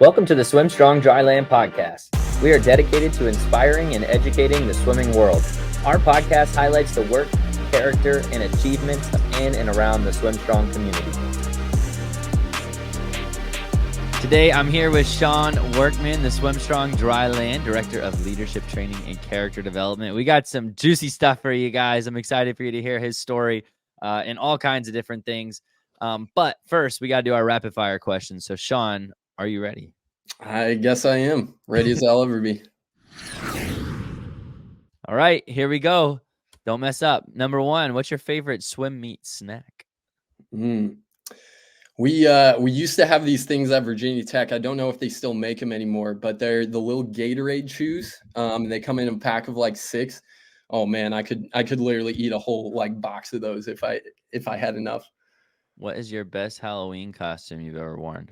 Welcome to the SwimStrong Dryland Podcast. We are dedicated to inspiring and educating the swimming world. Our podcast highlights the work, character, and achievements in and around the SwimStrong community. Today, I'm here with Sean Workman, the SwimStrong Dryland Director of Leadership Training and Character Development. We got some juicy stuff for you guys. I'm excited for you to hear his story and all kinds of different things. But first, we got to do our rapid fire questions. So, Sean, are you ready? I guess I am. Ready as I'll ever be. All right, here we go. Don't mess up. Number one, what's your favorite swim meet snack? We used to have these things at Virginia Tech. I don't know if they still make them anymore, but they're the little Gatorade chews. They come in a pack of like 6. Oh man, I could literally eat a whole like box of those if I had enough. What is your best Halloween costume you've ever worn?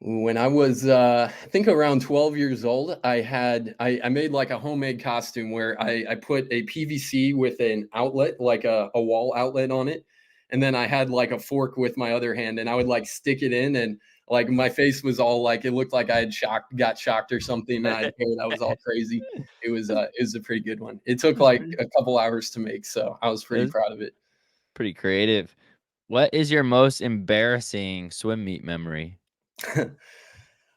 When I was, I think around 12 years old, I made like a homemade costume where I put a PVC with an outlet, like a wall outlet on it. And then I had like a fork with my other hand and I would like stick it in and like my face was all like, it looked like I had got shocked or something. And I had hair that was all crazy. It was a pretty good one. It took like a couple hours to make. So I was pretty proud of it. Pretty creative. What is your most embarrassing swim meet memory?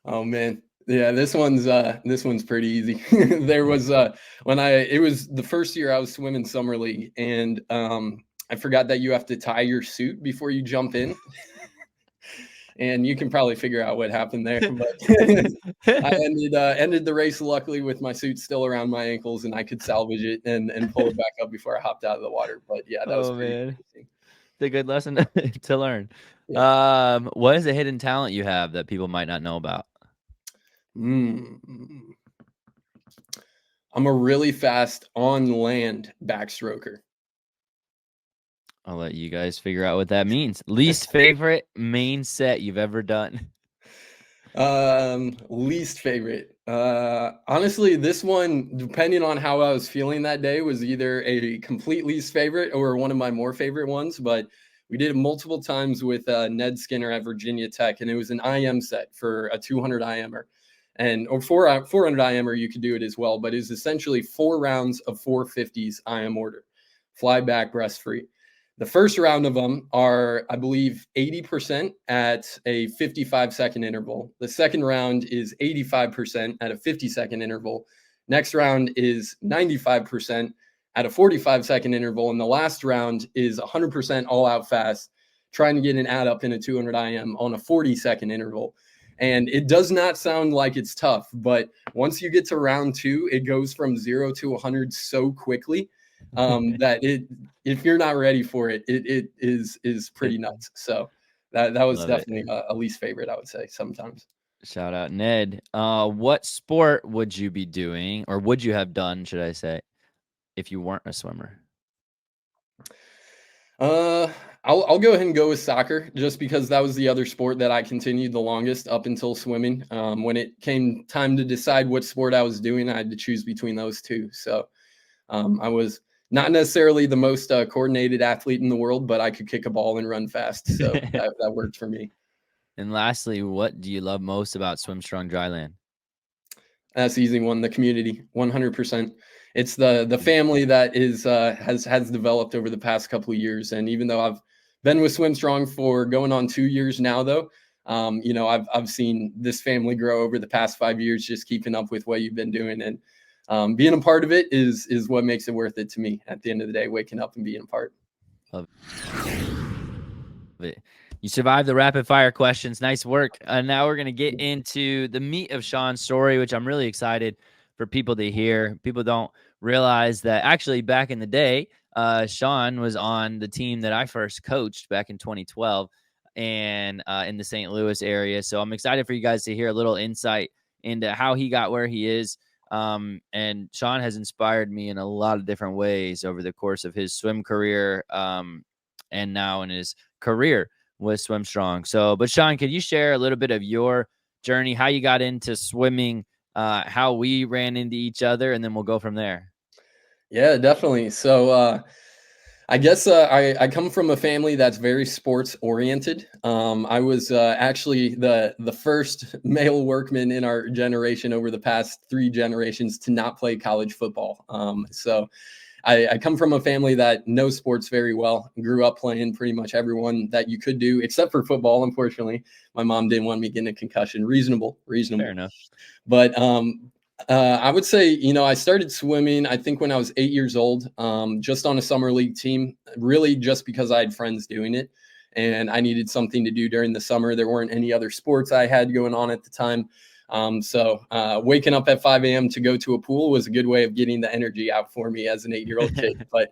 Oh man. Yeah, this one's pretty easy. There was it was the first year I was swimming summer league and I forgot that you have to tie your suit before you jump in. And you can probably figure out what happened there. But I ended the race luckily with my suit still around my ankles and I could salvage it and pull it back up before I hopped out of the water. But yeah, that was pretty interesting. It's a good lesson to learn. Yeah. What is a hidden talent you have that people might not know about? I'm a really fast on land backstroker. I'll let you guys figure out what that means. Least favorite main set you've ever done? Least favorite. Honestly, this one, depending on how I was feeling that day, was either a complete least favorite or one of my more favorite ones. But we did it multiple times with Ned Skinner at Virginia Tech, and it was an IM set for a 200 IMer. Or 400 IMer, you could do it as well. But it's essentially 4 rounds of 450s IM order, fly back, breast free. The first round of them are, I believe, 80% at a 55-second interval. The second round is 85% at a 50-second interval. Next round is 95% at a 45-second interval. And the last round is 100% all out fast, trying to get an add up in a 200 IM on a 40-second interval. And it does not sound like it's tough, but once you get to round 2, it goes from 0 to 100 so quickly that if you're not ready for it, it is pretty nuts. So that was Love definitely a least favorite, I would say sometimes. Shout out Ned. What sport would you be doing, or would you have done, should I say, if you weren't a swimmer? I'll go ahead and go with soccer just because that was the other sport that I continued the longest up until swimming. When it came time to decide what sport I was doing, I had to choose between those two. So I was not necessarily the most coordinated athlete in the world, but I could kick a ball and run fast. So that worked for me. And lastly, what do you love most about SwimStrong Dryland? That's the easy one. The community, 100%. It's the family that is has developed over the past couple of years. And even though I've been with SwimStrong for going on 2 years now, though, I've seen this family grow over the past 5 years, just keeping up with what you've been doing. And being a part of it is what makes it worth it to me at the end of the day, waking up and being a part. Love it. You survived the rapid fire questions. Nice work. Now we're going to get into the meat of Sean's story, which I'm really excited for people to hear. People don't realize that actually back in the day, Sean was on the team that I first coached back in 2012 and in the St. Louis area. So I'm excited for you guys to hear a little insight into how he got where he is. And Sean has inspired me in a lot of different ways over the course of his swim career and now in his career with SwimStrong. So, but Sean, could you share a little bit of your journey, how you got into swimming, how we ran into each other, and then we'll go from there. Yeah, definitely. So I guess I come from a family that's very sports oriented. I was actually the first male workman in our generation over the past 3 generations to not play college football. So I come from a family that knows sports very well. Grew up playing pretty much everyone that you could do, except for football. Unfortunately, my mom didn't want me getting a concussion. Reasonable. Fair enough. But I would say, I started swimming, I think when I was 8 years old, just on a summer league team, really just because I had friends doing it and I needed something to do during the summer. There weren't any other sports I had going on at the time. So waking up at 5 a.m. to go to a pool was a good way of getting the energy out for me as an 8-year-old kid. But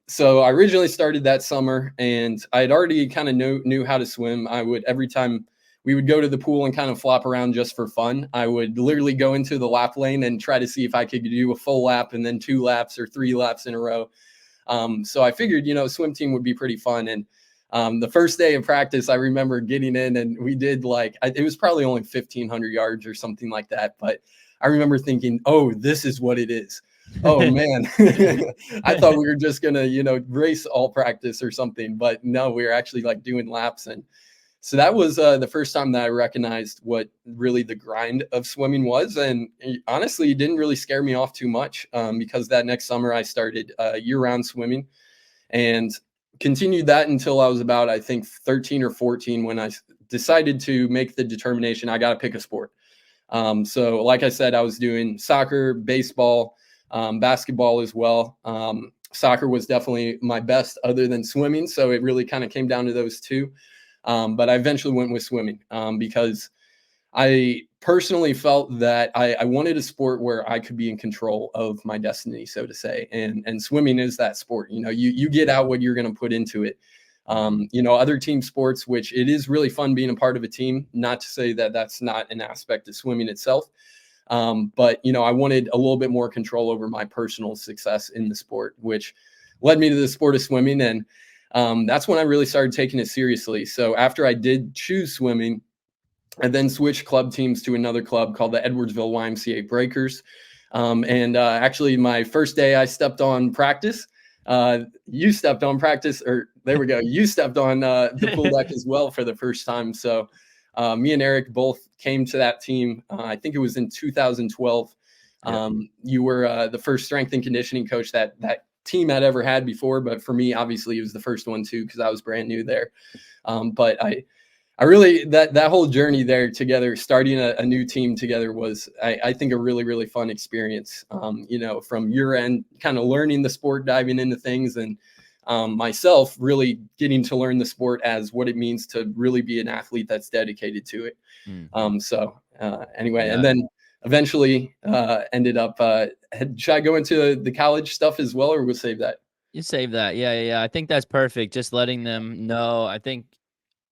so I originally started that summer and I had already kind of knew how to swim. I would, every time we would go to the pool and kind of flop around just for fun, I would literally go into the lap lane and try to see if I could do a full lap and then 2 laps or 3 laps in a row. So I figured, swim team would be pretty fun. And the first day of practice, I remember getting in and we did it was probably only 1,500 yards or something like that. But I remember thinking, oh, this is what it is. Oh, man. I thought we were just going to, race all practice or something. But no, we were actually doing laps. And so that was the first time that I recognized what really the grind of swimming was. And honestly, it didn't really scare me off too much because that next summer I started year-round swimming and continued that until I was about, I think, 13 or 14 when I decided to make the determination I got to pick a sport. So like I said, I was doing soccer, baseball, basketball as well. Soccer was definitely my best other than swimming. So it really kind of came down to those two. But I eventually went with swimming because I personally felt that I wanted a sport where I could be in control of my destiny, so to say. And swimming is that sport. You get out what you're going to put into it. Other team sports, which it is really fun being a part of a team, not to say that that's not an aspect of swimming itself. But I wanted a little bit more control over my personal success in the sport, which led me to the sport of swimming. And that's when I really started taking it seriously. So after I did choose swimming, I then switched club teams to another club called the Edwardsville YMCA Breakers. Actually, my first day I stepped on practice. You stepped on practice, or there we go. You stepped on the pool deck as well for the first time. So me and Eric both came to that team. I think it was in 2012. You were the first strength and conditioning coach that team had ever had before, but for me, obviously, it was the first one too because I was brand new there. But I really that whole journey there together, starting a new team together was, I think, a really, really fun experience. From your end, kind of learning the sport, diving into things, and myself really getting to learn the sport as what it means to really be an athlete that's dedicated to it. Anyway, and then eventually ended up, should I go into the college stuff as well, or we'll save that? You save that. Yeah. I think that's perfect. Just letting them know. I think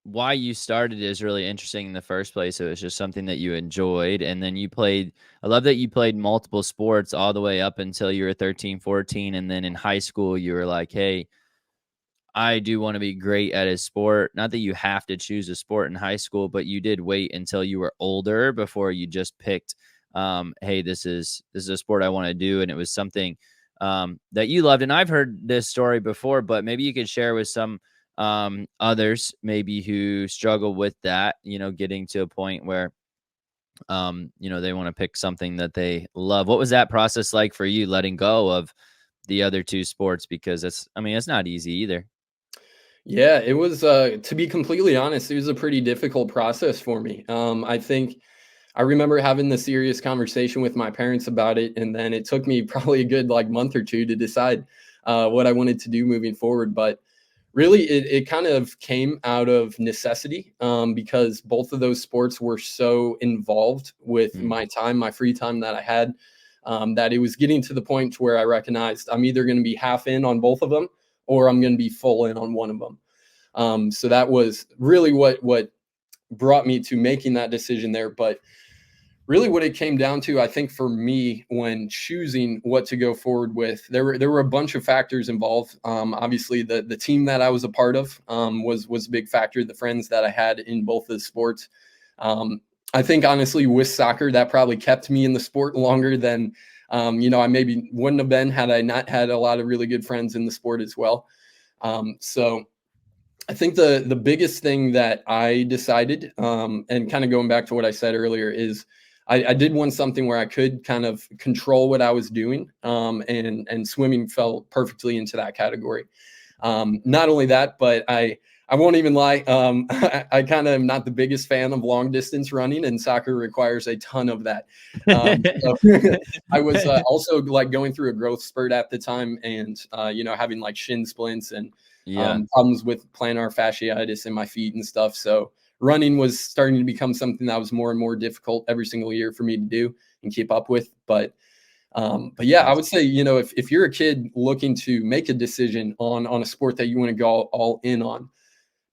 why you started is really interesting in the first place. It was just something that you enjoyed. And then I love that you played multiple sports all the way up until you were 13, 14. And then in high school, you were like, hey, I do want to be great at a sport. Not that you have to choose a sport in high school, but you did wait until you were older before you just picked, hey, this is a sport I want to do. And it was something that you loved. And I've heard this story before, but maybe you could share with some others maybe who struggle with that, getting to a point where, they want to pick something that they love. What was that process like for you, letting go of the other two sports? Because it's not easy either. Yeah, it was, to be completely honest, it was a pretty difficult process for me. I think I remember having the serious conversation with my parents about it. And then it took me probably a good month or two to decide what I wanted to do moving forward. But really, it kind of came out of necessity because both of those sports were so involved with my time, my free time that I had, that it was getting to the point where I recognized I'm either going to be half in on both of them or I'm going to be full in on one of them. So that was really what brought me to making that decision there. But really what it came down to, I think for me, when choosing what to go forward with, there were a bunch of factors involved. Obviously the team that I was a part of was a big factor. The friends that I had in both of the sports. I think honestly with soccer, that probably kept me in the sport longer than I maybe wouldn't have been had I not had a lot of really good friends in the sport as well. So I think the biggest thing that I decided, and kind of going back to what I said earlier, is I did want something where I could kind of control what I was doing, and swimming fell perfectly into that category. Not only that, but I won't even lie. I kind of am not the biggest fan of long distance running, and soccer requires a ton of that. So I was also like going through a growth spurt at the time, and having like shin splints and problems with plantar fasciitis in my feet and stuff. So running was starting to become something that was more and more difficult every single year for me to do and keep up with. But yeah, I would say, if you're a kid looking to make a decision on a sport that you want to go all in on,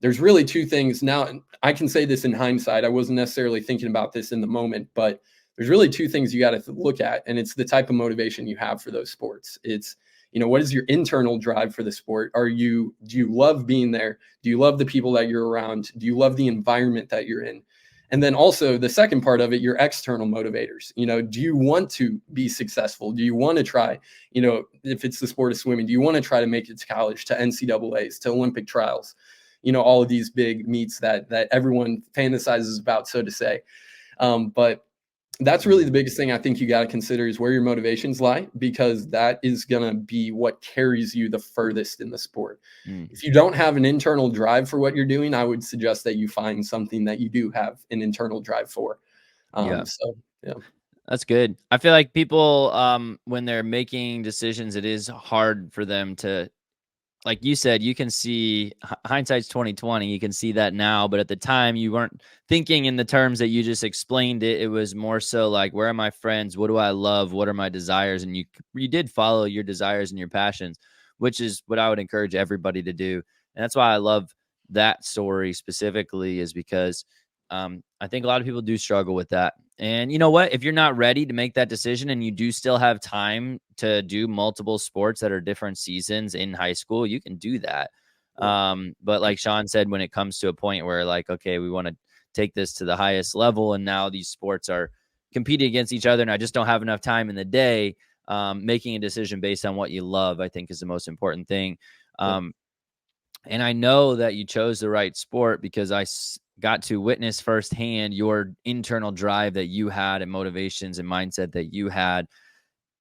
there's really two things. Now, I can say this in hindsight. I wasn't necessarily thinking about this in the moment, but there's really two things you got to look at, and it's the type of motivation you have for those sports. It's, what is your internal drive for the sport? Do you love being there? Do you love the people that you're around? Do you love the environment that you're in? And then also the second part of it, your external motivators. Do you want to be successful? Do you want to try, if it's the sport of swimming, do you want to try to make it to college, to NCAAs, to Olympic trials? All of these big meets that everyone fantasizes about, so to say. But that's really the biggest thing I think you got to consider, is where your motivations lie, because that is going to be what carries you the furthest in the sport. If you don't have an internal drive for what you're doing, I would suggest that you find something that you do have an internal drive for. So, yeah. That's good. I feel like people, when they're making decisions, it is hard for them to, like you said, you can see hindsight's 2020. You can see that now, but at the time you weren't thinking in the terms that you just explained it. It was more so like, where are my friends? What do I love? What are my desires? And you did follow your desires and your passions, which is what I would encourage everybody to do. And that's why I love that story specifically, is because I think a lot of people do struggle with that. And you know what? If you're not ready to make that decision and you do still have time to do multiple sports that are different seasons in high school, you can do that. But like Sean said, when it comes to a point where like, okay, we want to take this to the highest level, and now these sports are competing against each other, and I just don't have enough time in the day, making a decision based on what you love, I think, is the most important thing. And I know that you chose the right sport because I got to witness firsthand your internal drive that you had, and motivations and mindset that you had.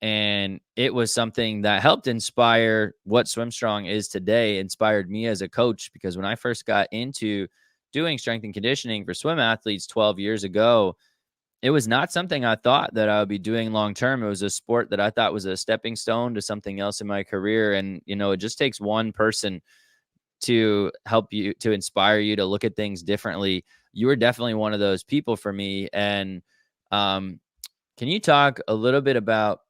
And it was something that helped inspire what SwimStrong is today, inspired me as a coach, because when I first got into doing strength and conditioning for swim athletes 12 years ago, it was not something I thought that I would be doing long term. It was a sport that I thought was a stepping stone to something else in my career. And, it just takes one person to help you, to inspire you to look at things differently. You were definitely one of those people for me. And can you talk a little bit about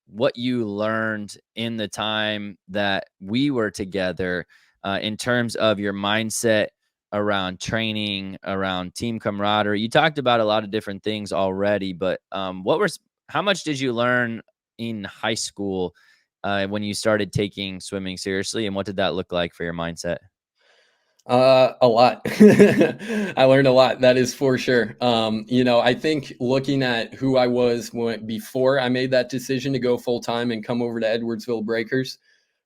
what you learned in the time that we were together, in terms of your mindset around training, around team camaraderie? You talked about a lot of different things already, but how much did you learn in high school when you started taking swimming seriously, and what did that look like for your mindset? A lot. I learned a lot. That is for sure. I think looking at who I was before I made that decision to go full time and come over to Edwardsville Breakers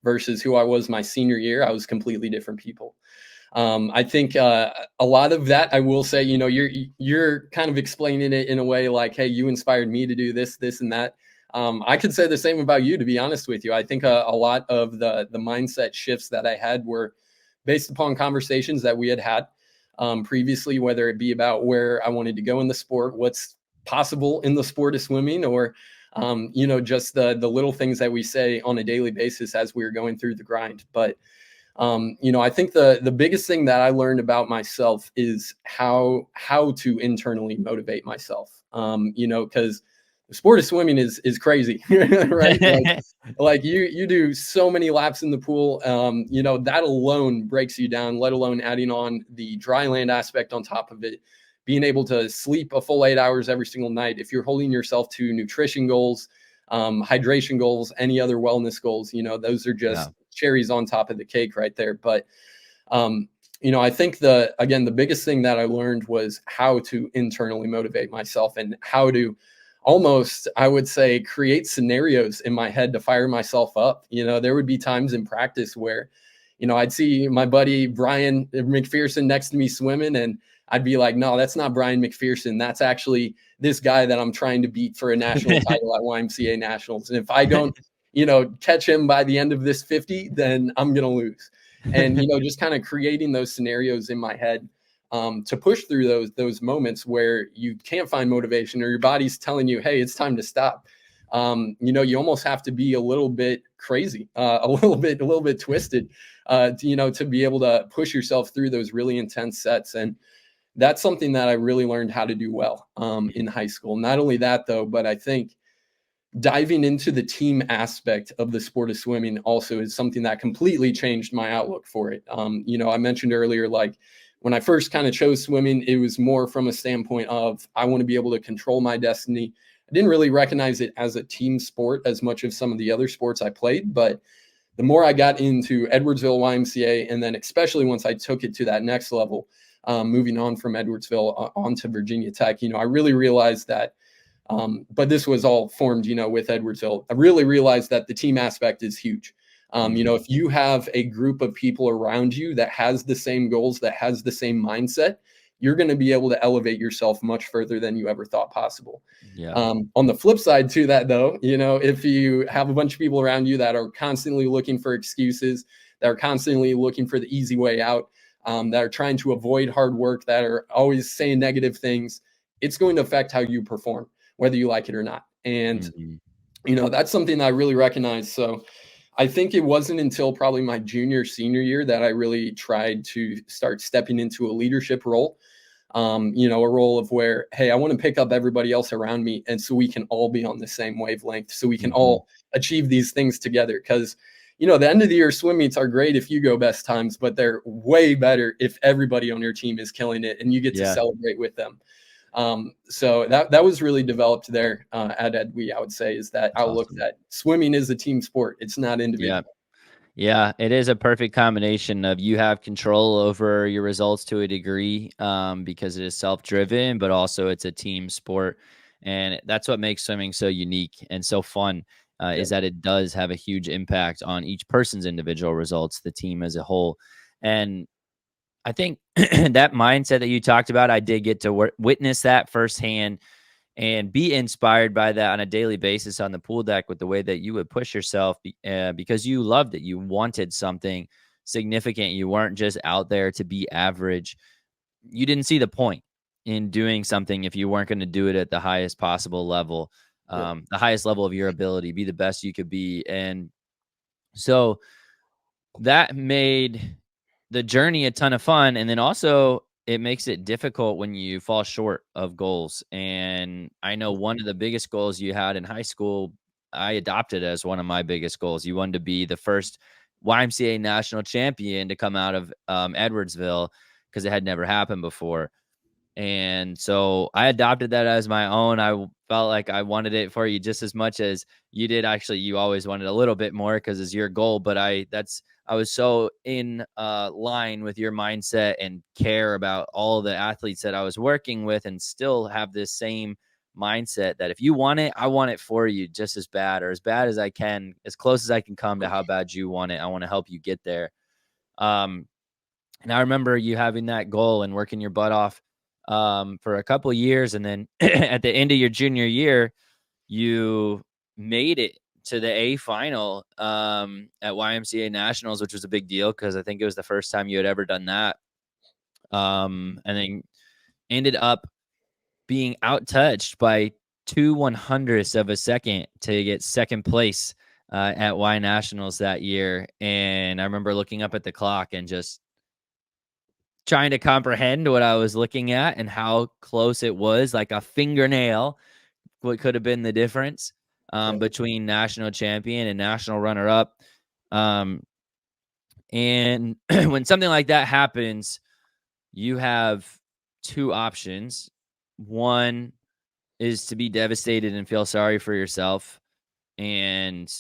versus who I was my senior year, I was completely different people. I think a lot of that, I will say, you're kind of explaining it in a way like, hey, you inspired me to do this, and that. I could say the same about you, to be honest with you. I think a lot of the mindset shifts that I had were based upon conversations that we had previously, whether it be about where I wanted to go in the sport, what's possible in the sport of swimming, or just the little things that we say on a daily basis as we were going through the grind. But I think the biggest thing that I learned about myself is how to internally motivate myself. Because the sport of swimming is crazy, right? Like you do so many laps in the pool. That alone breaks you down, let alone adding on the dry land aspect on top of it, being able to sleep a full 8 hours every single night. If you're holding yourself to nutrition goals, hydration goals, any other wellness goals, those are just cherries on top of the cake right there. But, I think the biggest thing that I learned was how to internally motivate myself, and how to almost, I would say, create scenarios in my head to fire myself up. There would be times in practice where, I'd see my buddy Brian McPherson next to me swimming, and I'd be like, no, that's not Brian McPherson. That's actually this guy that I'm trying to beat for a national title at YMCA Nationals. And if I don't, catch him by the end of this 50, then I'm going to lose. And, just kind of creating those scenarios in my head to push through those moments where you can't find motivation or your body's telling you, hey, it's time to stop. You almost have to be a little bit crazy, a little bit twisted, to be able to push yourself through those really intense sets. And that's something that I really learned how to do well in high school. Not only that, though, but I think diving into the team aspect of the sport of swimming also is something that completely changed my outlook for it. I mentioned earlier, like when I first kind of chose swimming, it was more from a standpoint of I want to be able to control my destiny. I didn't really recognize it as a team sport as much as some of the other sports I played, but the more I got into Edwardsville YMCA, and then especially once I took it to that next level, moving on from Edwardsville onto Virginia Tech, I really realized that, but this was all formed, with Edwardsville. I really realized that the team aspect is huge. If you have a group of people around you that has the same goals, that has the same mindset, you're going to be able to elevate yourself much further than you ever thought possible. Yeah. On the flip side to that, though, if you have a bunch of people around you that are constantly looking for excuses, that are constantly looking for the easy way out, that are trying to avoid hard work, that are always saying negative things, it's going to affect how you perform, whether you like it or not. And, that's something that I really recognize. So I think it wasn't until probably my senior year that I really tried to start stepping into a leadership role. A role of where, hey, I want to pick up everybody else around me. And so we can all be on the same wavelength, so we can all achieve these things together. Because, the end of the year swim meets are great if you go best times, but they're way better if everybody on your team is killing it and you get to celebrate with them. So that was really developed there at EdWe, I would say, is that That's outlook awesome. that swimming is a team sport. It's not individual. Yeah, it is a perfect combination of you have control over your results to a degree because it is self-driven, but also it's a team sport. And that's what makes swimming so unique and so fun is that it does have a huge impact on each person's individual results, the team as a whole. And I think that mindset that you talked about, I did get to witness that firsthand and be inspired by that on a daily basis on the pool deck with the way that you would push yourself because you loved it. You wanted something significant. You weren't just out there to be average. You didn't see the point in doing something if you weren't going to do it at the highest possible level, the highest level of your ability, be the best you could be. And so that made the journey a ton of fun. And then also it makes it difficult when you fall short of goals. And I know one of the biggest goals you had in high school, I adopted as one of my biggest goals. You wanted to be the first YMCA national champion to come out of Edwardsville because it had never happened before. And so I adopted that as my own. I felt like I wanted it for you just as much as you did. Actually, you always wanted a little bit more because it's your goal. But I was so in line with your mindset and care about all the athletes that I was working with, and still have this same mindset that if you want it, I want it for you just as bad, or as bad as I can, as close as I can come to how bad you want it. I want to help you get there. And I remember you having that goal and working your butt off for a couple of years. And then at the end of your junior year, you made it to the A final at YMCA Nationals, which was a big deal because I think it was the first time you had ever done that. And then ended up being outtouched by 2/100ths of a second to get second place at Y Nationals that year. And I remember looking up at the clock and just trying to comprehend what I was looking at and how close it was, like a fingernail, what could have been the difference between national champion and national runner-up. And when something like that happens, you have two options. One is to be devastated and feel sorry for yourself and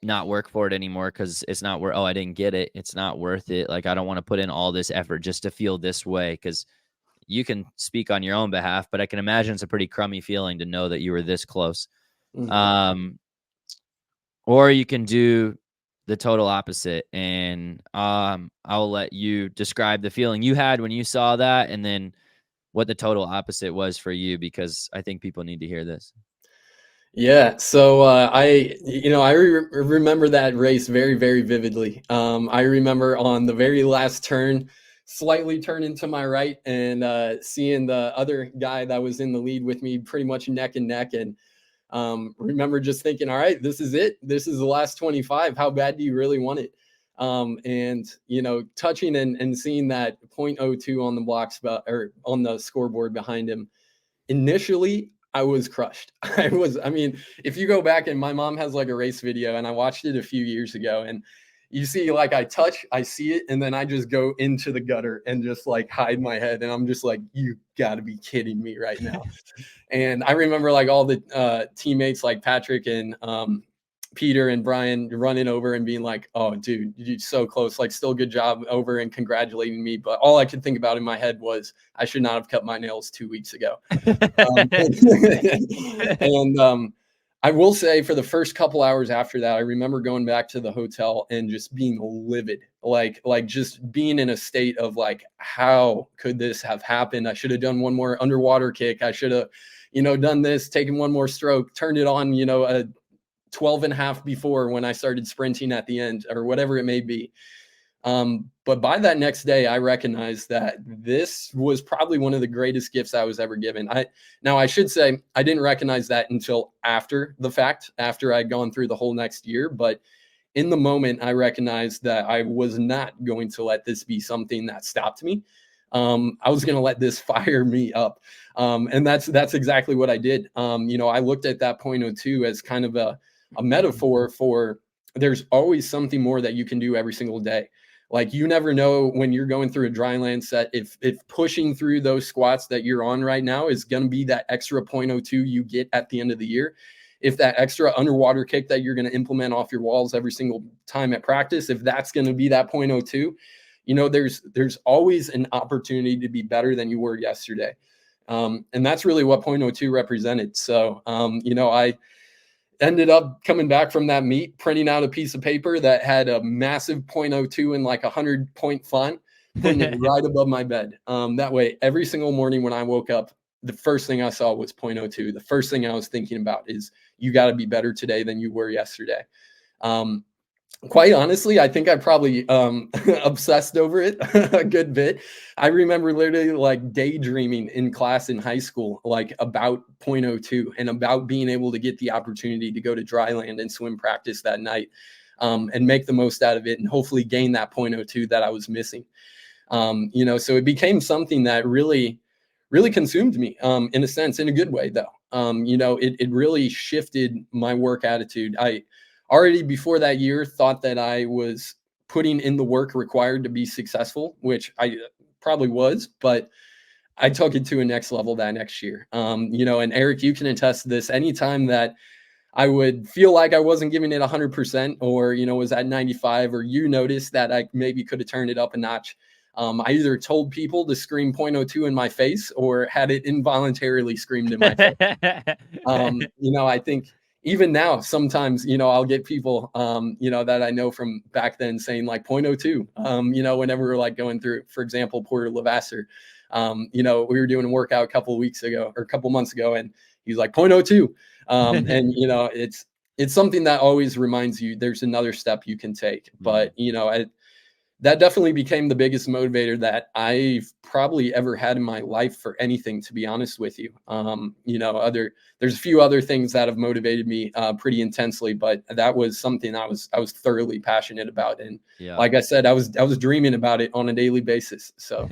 not work for it anymore because it's not worth, oh, I didn't get it. It's not worth it. Like, I don't want to put in all this effort just to feel this way because you can speak on your own behalf, but I can imagine it's a pretty crummy feeling to know that you were this close. Mhm. Or you can do the total opposite, and I'll let you describe the feeling you had when you saw that, and then what the total opposite was for you, because I think people need to hear this. Yeah, so I remember that race very, very vividly. I remember on the very last turn, slightly turn into my right and seeing the other guy that was in the lead with me pretty much neck and neck. And remember just thinking, all right, this is it. This is the last 25. How bad do you really want it? And, touching and seeing that .02 on the blocks or on the scoreboard behind him. Initially, I was crushed. I mean, if you go back, and my mom has like a race video, and I watched it a few years ago, and you see like I see it, and then I just go into the gutter and just like hide my head. And I'm just like, you gotta be kidding me right now. And I remember like all the teammates like Patrick and Peter and Brian running over and being like, "Oh, dude, you're so close! Like, still good job," over and congratulating me. But all I could think about in my head was, I should not have cut my nails 2 weeks ago. And I will say, for the first couple hours after that, I remember going back to the hotel and just being livid, like just being in a state of like, how could this have happened? I should have done one more underwater kick. I should have, done this, taken one more stroke, turned it on, a 12 and a half before when I started sprinting at the end, or whatever it may be. But by that next day, I recognized that this was probably one of the greatest gifts I was ever given. Now I should say I didn't recognize that until after the fact, after I'd gone through the whole next year. But in the moment, I recognized that I was not going to let this be something that stopped me. I was going to let this fire me up. And that's exactly what I did. I looked at that .02 as kind of a metaphor for, there's always something more that you can do every single day. Like, you never know when you're going through a dryland set, if pushing through those squats that you're on right now is going to be that extra .02 you get at the end of the year. If that extra underwater kick that you're going to implement off your walls every single time at practice, if that's going to be that .02, there's always an opportunity to be better than you were yesterday. And that's really what .02 represented. So, I ended up coming back from that meet, printing out a piece of paper that had a massive .02 and like 100-point font, putting it right above my bed. That way, every single morning when I woke up, the first thing I saw was .02. The first thing I was thinking about is, you got to be better today than you were yesterday. Quite honestly, I think I probably obsessed over it a good bit. I remember literally like daydreaming in class in high school, like about .02 and about being able to get the opportunity to go to dryland and swim practice that night, and make the most out of it and hopefully gain that .02 that I was missing. So it became something that really, really consumed me, in a sense, in a good way though. It really shifted my work attitude. I already before that year thought that I was putting in the work required to be successful, which I probably was, but I took it to a next level that next year. And Eric, you can attest to this. Anytime that I would feel like I wasn't giving it 100%, or, was at 95, or you noticed that I maybe could have turned it up a notch, I either told people to scream .02 in my face, or had it involuntarily screamed in my face. I think even now, sometimes, I'll get people, that I know from back then saying like .02, whenever we're like going through, for example, Porter Lavasser, we were doing a workout a couple months ago, and he's like .02. And, it's something that always reminds you there's another step you can take. But, that definitely became the biggest motivator that I've probably ever had in my life for anything, to be honest with you. There's a few other things that have motivated me pretty intensely, but that was something I was thoroughly passionate about. And like I said, I was dreaming about it on a daily basis. So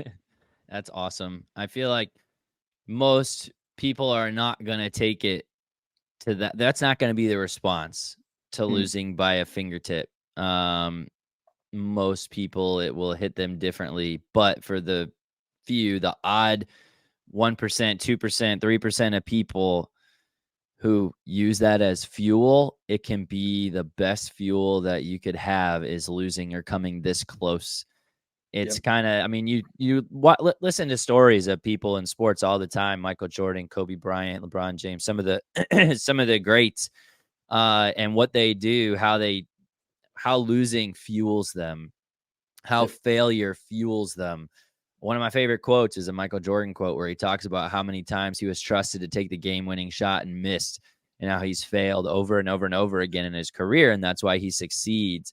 that's awesome. I feel like most people are not going to take it to that. That's not going to be the response to losing by a fingertip. Most people, it will hit them differently, but for the few, the odd 1%, 2%, 3% of people who use that as fuel, it can be the best fuel that you could have, is losing or coming this close It's kind of, I mean, listen to stories of people in sports all the time: Michael Jordan, Kobe Bryant, LeBron James, some of the greats, and what they do, how losing fuels them, how failure fuels them. One of my favorite quotes is a Michael Jordan quote where he talks about how many times he was trusted to take the game-winning shot and missed, and how he's failed over and over and over again in his career, and that's why he succeeds.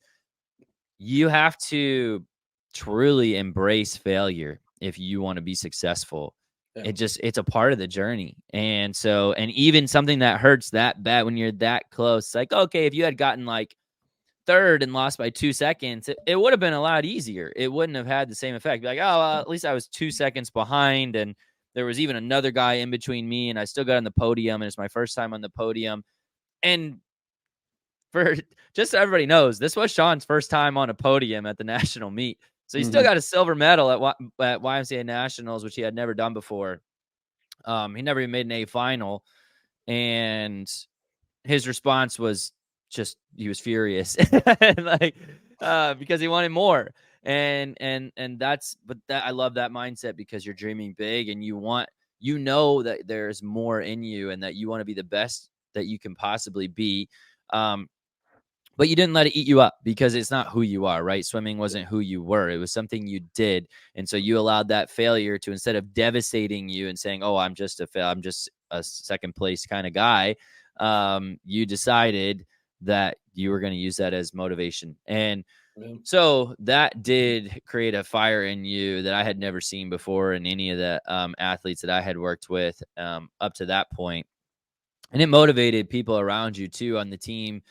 You have to truly embrace failure if you want to be successful. It's a part of the journey. And even something that hurts that bad when you're that close, it's like, okay, if you had gotten like third and lost by 2 seconds, it would have been a lot easier. It wouldn't have had the same effect. Be like, oh, well, at least I was 2 seconds behind, and there was even another guy in between me, and I still got on the podium, and it's my first time on the podium. And for just so everybody knows, this was Sean's first time on a podium at the national meet. So he still got a silver medal at YMCA Nationals, which he had never done before. He never even made an A final. And his response was just, he was furious, because he wanted more. And I love that mindset, because you're dreaming big and you know that there's more in you and that you want to be the best that you can possibly be. But you didn't let it eat you up, because it's not who you are, right? Swimming wasn't who you were. It was something you did. And so you allowed that failure to, instead of devastating you and saying, oh, I'm just a second place kind of guy, you decided that you were going to use that as motivation. And so that did create a fire in you that I had never seen before in any of the athletes that I had worked with up to that point. And it motivated people around you too on the team.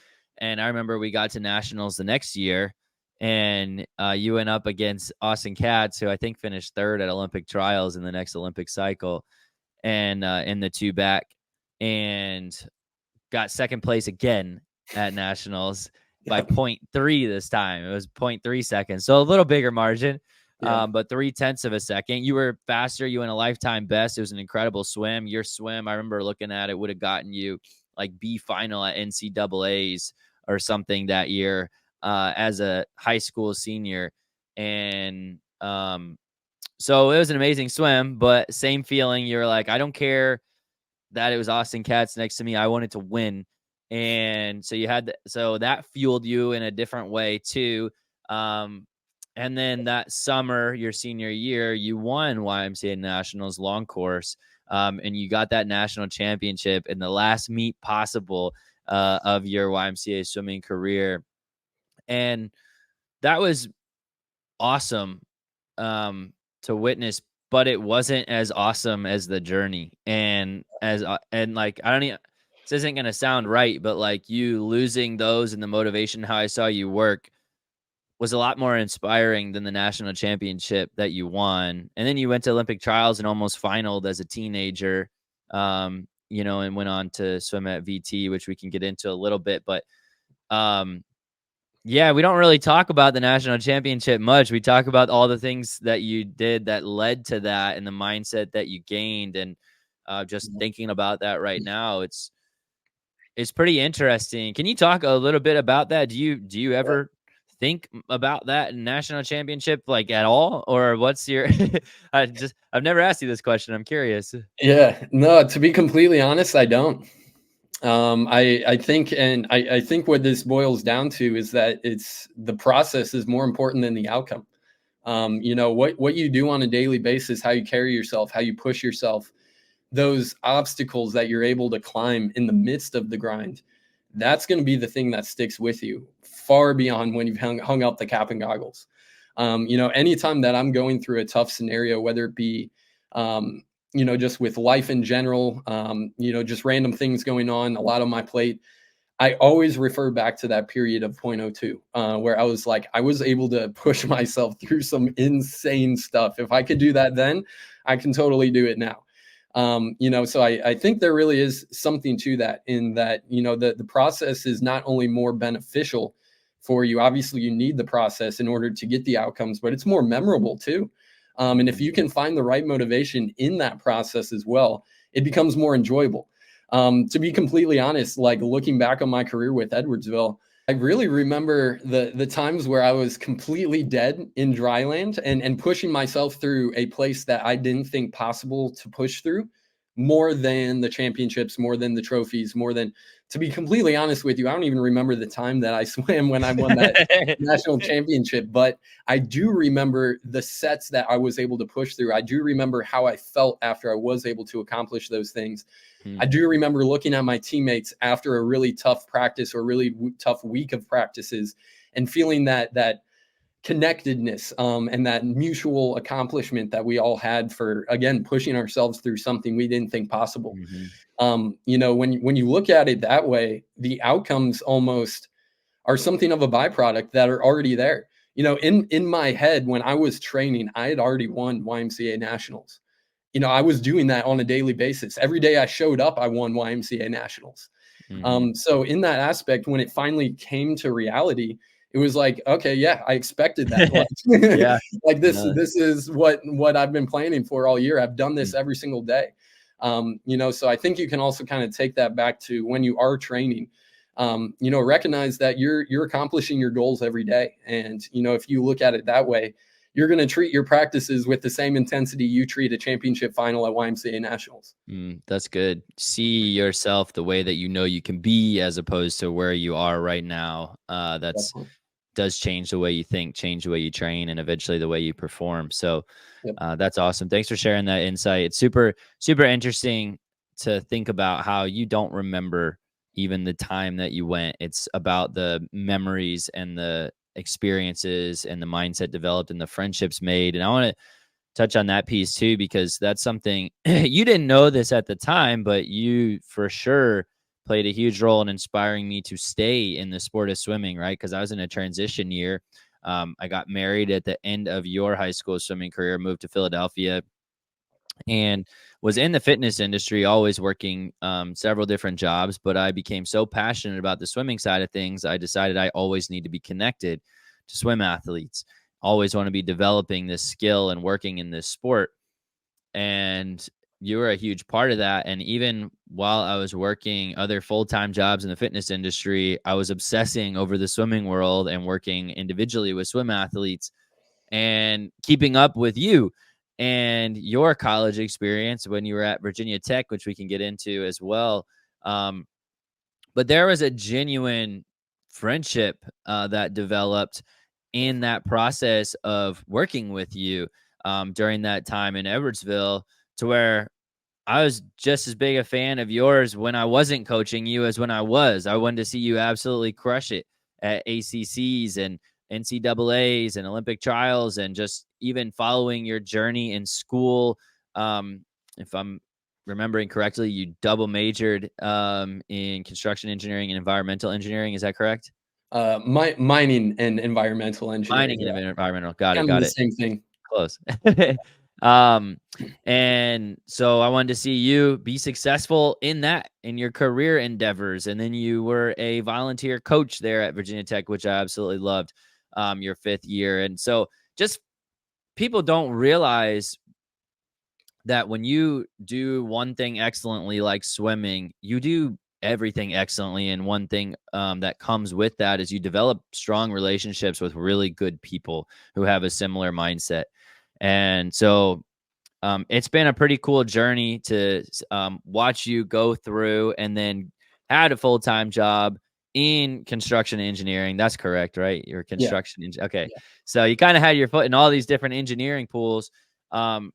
And I remember we got to nationals the next year, and you went up against Austin Katz, who I think finished third at Olympic trials in the next Olympic cycle, and in the 2 back, and got second place again at nationals by 0.3 this time. It was 0.3 seconds. So a little bigger margin, but 0.3 of a second. You were faster. You went a lifetime best. It was an incredible swim. Your swim, I remember looking at it, would have gotten you like B final at NCAAs or something that year as a high school senior. And so it was an amazing swim, but same feeling. You're like, I don't care that it was Austin Katz next to me. I wanted to win. And so so that fueled you in a different way too. And then that summer, your senior year, you won YMCA Nationals long course. And you got that national championship in the last meet possible of your YMCA swimming career. And that was awesome to witness, but it wasn't as awesome as the journey. And like, I don't even, this isn't going to sound right, but like you losing those and the motivation, how I saw you work, was a lot more inspiring than the national championship that you won. And then you went to Olympic trials and almost finaled as a teenager, and went on to swim at VT, which we can get into a little bit. But we don't really talk about the national championship much. We talk about all the things that you did that led to that and the mindset that you gained. And just thinking about that right now, it's pretty interesting. Can you talk a little bit about that? Do you ever think about that national championship like at all, or what's your I've never asked you this question. I'm curious. No, to be completely honest, I don't. I think what this boils down to is that it's the process is more important than the outcome. What you do on a daily basis, how you carry yourself, how you push yourself, those obstacles that you're able to climb in the midst of the grind, that's going to be the thing that sticks with you far beyond when you've hung up the cap and goggles. Anytime that I'm going through a tough scenario, whether it be, just with life in general, just random things going on, a lot on my plate, I always refer back to that period of 0.02, where I was like, I was able to push myself through some insane stuff. If I could do that then, I can totally do it now. So I think there really is something to that, in that, the process is not only more beneficial for you. Obviously, you need the process in order to get the outcomes, but it's more memorable too. And if you can find the right motivation in that process as well, it becomes more enjoyable. To be completely honest, like looking back on my career with Edwardsville, I really remember the times where I was completely dead in dryland and pushing myself through a place that I didn't think possible to push through, more than the championships, more than the trophies, more than, to be completely honest with you, I don't even remember the time that I swam when I won that national championship, but I do remember the sets that I was able to push through. I do remember how I felt after I was able to accomplish those things. I do remember looking at my teammates after a really tough practice or really tough week of practices and feeling that connectedness and that mutual accomplishment that we all had for, again, pushing ourselves through something we didn't think possible. You know, when you look at it that way, the outcomes almost are something of a byproduct that are already there. You know, in my head, when I was training, I had already won YMCA nationals. You know, I was doing that on a daily basis. Every day I showed up, I won YMCA nationals. So in that aspect, when it finally came to reality, it was like, okay, yeah, I expected that. Like, Yeah. like this is what I've been planning for all year. I've done this every single day. You know, so I think you can also kind of take that back to when you are training. You know, recognize that you're accomplishing your goals every day. And, you know, if you look at it that way, you're going to treat your practices with the same intensity you treat a championship final at YMCA Nationals. That's good. See yourself the way that you know you can be, as opposed to where you are right now. That's Definitely. does change the way you think, change the way you train, and eventually the way you perform. So Yep. that's awesome. Thanks for sharing that insight. It's super, super interesting to think about how you don't remember even the time that you went. It's about the memories and the experiences and the mindset developed and the friendships made. And I want to touch on that piece too, because that's something you didn't know this at the time, but you for sure played a huge role in inspiring me to stay in the sport of swimming, right? Because I was in a transition year. I got married at the end of your high school swimming career, moved to Philadelphia, and was in the fitness industry, always working several different jobs. But I became so passionate about the swimming side of things, I decided I always need to be connected to swim athletes. Always want to be developing this skill and working in this sport. And you were a huge part of that. And even while I was working other full-time jobs in the fitness industry, I was obsessing over the swimming world and working individually with swim athletes and keeping up with you and your college experience when you were at Virginia Tech, which we can get into as well. But there was a genuine friendship that developed in that process of working with you during that time in Edwardsville, to where I was just as big a fan of yours when I wasn't coaching you as when I was. I wanted to see you absolutely crush it at ACCs and NCAAs and Olympic trials, and just even following your journey in school. If I'm remembering correctly, you double majored in construction engineering and environmental engineering. Is that correct? Mining and environmental engineering. Mining and Yeah. environmental. Got it. Kind of Got the it. same thing. Close. And so I wanted to see you be successful in that, in your career endeavors. And then you were a volunteer coach there at Virginia Tech, which I absolutely loved, your 5th year. And so just people don't realize that when you do one thing excellently, like swimming, you do everything excellently. And one thing that comes with that is you develop strong relationships with really good people who have a similar mindset. And so it's been a pretty cool journey to watch you go through and then had a full-time job in construction engineering. That's correct, right? You're Yeah. construction. Okay. Yeah. So you kind of had your foot in all these different engineering pools. And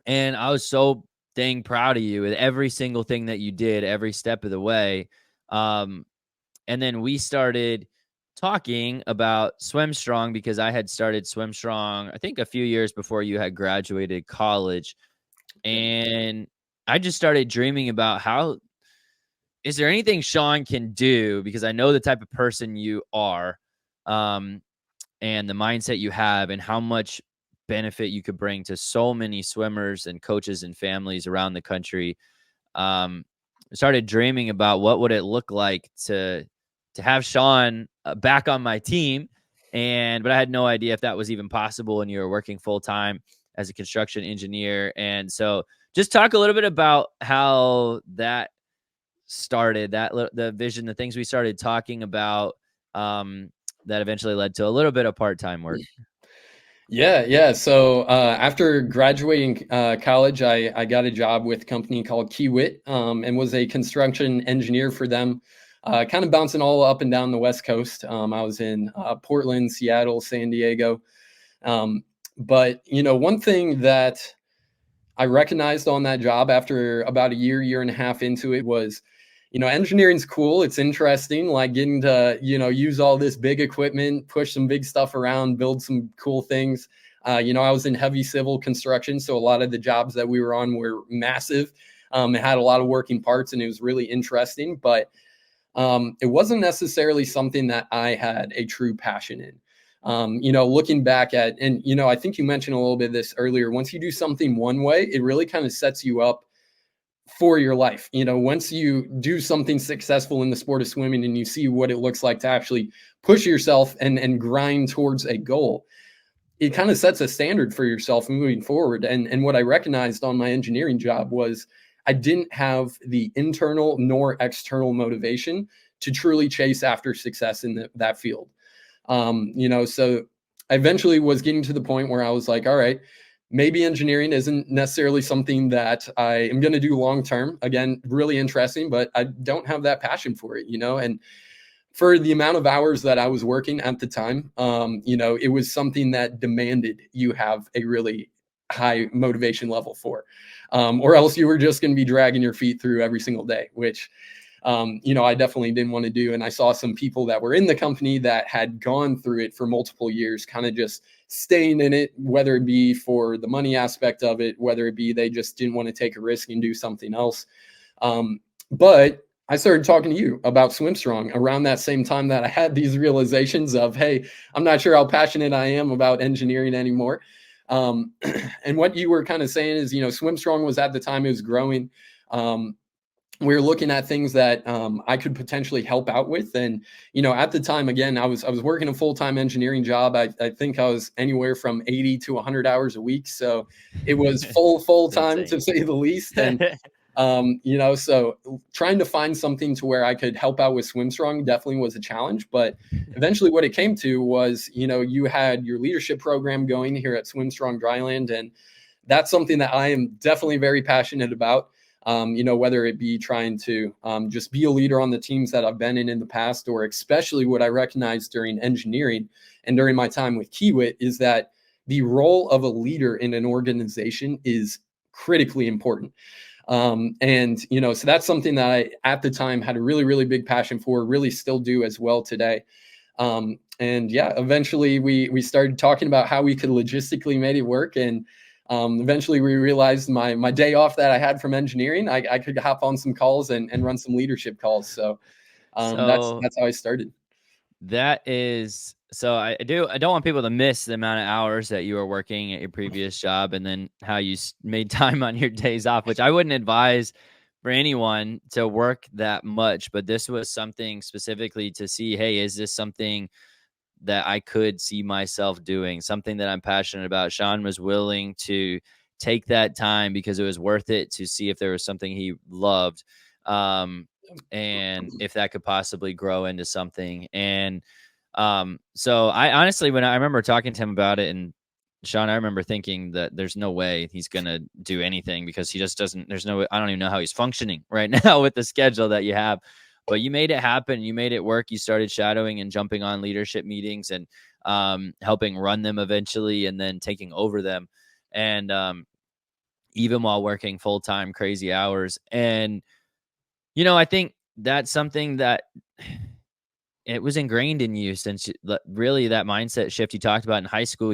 I was so dang proud of you with every single thing that you did every step of the way. And then we started talking about SwimStrong because I had started SwimStrong, I think a few years before you had graduated college. And I just started dreaming about how is there anything Sean can do, because I know the type of person you are, and the mindset you have and how much benefit you could bring to so many swimmers and coaches and families around the country. I started dreaming about what would it look like to have Sean back on my team. But I had no idea if that was even possible when you were working full time as a construction engineer. And so just talk a little bit about how that started, the vision, the things we started talking about that eventually led to a little bit of part-time work. Yeah. So after graduating college, I got a job with a company called Kiewit, and was a construction engineer for them, kind of bouncing all up and down the West Coast. I was in Portland, Seattle, San Diego. But, one thing that I recognized on that job after about a year and a half into it was, engineering's cool. It's interesting, like getting to, use all this big equipment, push some big stuff around, build some cool things. I was in heavy civil construction, so a lot of the jobs that we were on were massive. It had a lot of working parts, and it was really interesting, but it wasn't necessarily something that I had a true passion in. Looking back at, and, I think you mentioned a little bit of this earlier, once you do something one way, it really kind of sets you up for your life. Once you do something successful in the sport of swimming and you see what it looks like to actually push yourself and grind towards a goal, it kind of sets a standard for yourself moving forward. And what I recognized on my engineering job was I didn't have the internal nor external motivation to truly chase after success in that field. So I eventually was getting to the point where I was like, all right, maybe engineering isn't necessarily something that I am going to do long term. Again, really interesting, but I don't have that passion for it, and for the amount of hours that I was working at the time, it was something that demanded you have a really high motivation level for, or else you were just going to be dragging your feet through every single day, which, I definitely didn't want to do. And I saw some people that were in the company that had gone through it for multiple years, kind of just staying in it, whether it be for the money aspect of it, whether it be they just didn't want to take a risk and do something else. But I started talking to you about SwimStrong around that same time that I had these realizations of, hey, I'm not sure how passionate I am about engineering anymore. And what you were kind of saying is, SwimStrong was at the time, it was growing. We were looking at things that I could potentially help out with. And, at the time, again, I was working a full-time engineering job. I think I was anywhere from 80 to 100 hours a week. So it was full time to say the least. And, so trying to find something to where I could help out with SwimStrong definitely was a challenge. But eventually what it came to was, you had your leadership program going here at SwimStrong Dryland. And that's something that I am definitely very passionate about. Whether it be trying to just be a leader on the teams that I've been in the past, or especially what I recognized during engineering and during my time with Kiewit is that the role of a leader in an organization is critically important. So that's something that I, at the time, had a really, really big passion for, really still do as well today. Eventually we started talking about how we could logistically make it work. And eventually we realized my day off that I had from engineering, I could hop on some calls and run some leadership calls. So that's how I started. That is, so I don't want people to miss the amount of hours that you were working at your previous job, and then how you made time on your days off, which I wouldn't advise for anyone to work that much. But this was something specifically to see, hey, is this something that I could see myself doing, something that I'm passionate about? Sean was willing to take that time because it was worth it to see if there was something he loved. And if that could possibly grow into something. And so I honestly, when I remember talking to him about it, and Sean, I remember thinking that there's no way he's going to do anything, because he just doesn't, I don't even know how he's functioning right now with the schedule that you have. But you made it happen. You made it work. You started shadowing and jumping on leadership meetings and helping run them eventually, and then taking over them. And even while working full-time crazy hours. And, I think that's something that it was ingrained in you since really that mindset shift you talked about in high school.